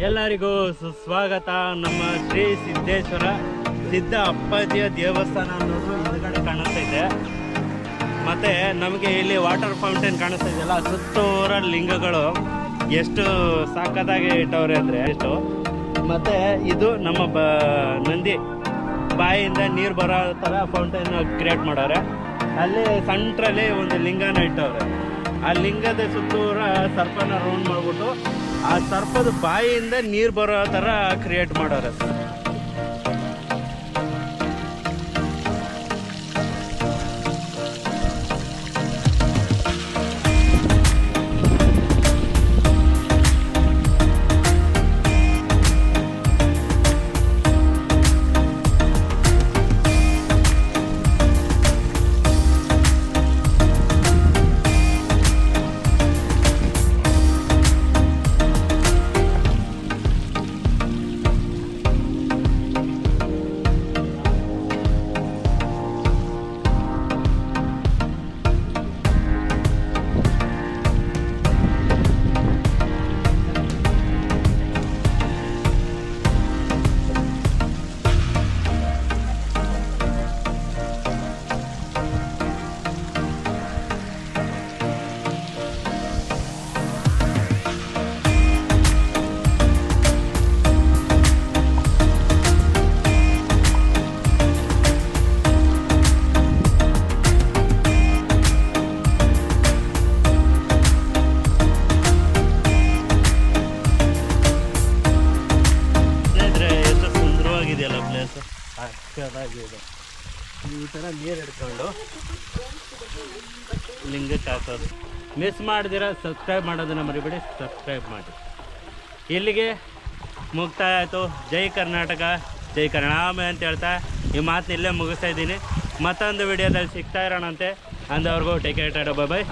ಎಲ್ಲರಿಗೂ ಸುಸ್ವಾಗತ. ನಮ್ಮ ಶ್ರೀ ಸಿದ್ದೇಶ್ವರ ಸಿದ್ಧ ಅಪ್ಪಾಜಿಯ ದೇವಸ್ಥಾನ ಅನ್ನೋದು ಹಿಂದ್ಗಡೆ ಕಾಣಿಸ್ತಾ ಮತ್ತು ನಮಗೆ ಇಲ್ಲಿ ವಾಟರ್ ಫೌಂಟೇನ್ ಕಾಣಿಸ್ತಾ ಇದೆಯಲ್ಲ, ಸುತ್ತೂರ ಲಿಂಗಗಳು ಎಷ್ಟು ಸಾಕದಾಗಿ ಇಟ್ಟವ್ರೆ ಅಂದರೆ ಎಷ್ಟು. ಮತ್ತು ಇದು ನಮ್ಮ ನಂದಿ ಬಾಯಿಯಿಂದ ನೀರು ಬರೋ ಥರ ಫೌಂಟೇನ್ ಕ್ರಿಯೇಟ್ ಮಾಡವ್ರೆ. ಅಲ್ಲಿ ಸೆಂಟ್ರಲ್ಲಿ ಒಂದು ಲಿಂಗನ ಇಟ್ಟವ್ರೆ. ಆ ಲಿಂಗದ ಸುತ್ತೂರ ಸರ್ಪನ ರೌಂಡ್ ಮಾಡಿಬಿಟ್ಟು ಆ ಸರ್ಪದ ಬಾಯಿಯಿಂದ ನೀರು ಬರೋ ಥರ ಕ್ರಿಯೇಟ್ ಮಾಡೋರೆ. ಅಕ್ಕದಾಗಿದೆ ಈ ಥರ ನೀರು ಹಿಡ್ಕೊಂಡು ಲಿಂಗಕ್ಕೆ ಹಾಕೋದು. ಮಿಸ್ ಮಾಡಿದಿರ ಸಬ್ಸ್ಕ್ರೈಬ್ ಮಾಡೋದನ್ನು ಮರಿಬೇಡಿ, ಸಬ್ಸ್ಕ್ರೈಬ್ ಮಾಡಿ. ಇಲ್ಲಿಗೆ ಮುಕ್ತಾಯ ಆಯಿತು. ಜೈ ಕರ್ನಾಟಕ, ಜೈ ಕನ್ನಡಾಂಬೆ ಅಂತ ಹೇಳ್ತಾ ಈ ಮಾತನ್ನ ಇಲ್ಲೇ ಮುಗಿಸ್ತಾ ಇದ್ದೀನಿ. ಮತ್ತೊಂದು ವಿಡಿಯೋದಲ್ಲಿ ಸಿಗ್ತಾ ಇರೋಣಂತೆ. ಅಂದವ್ರಿಗೂ ಟೇಕ್ ಕೇರ್, ಬೈ ಬೈ.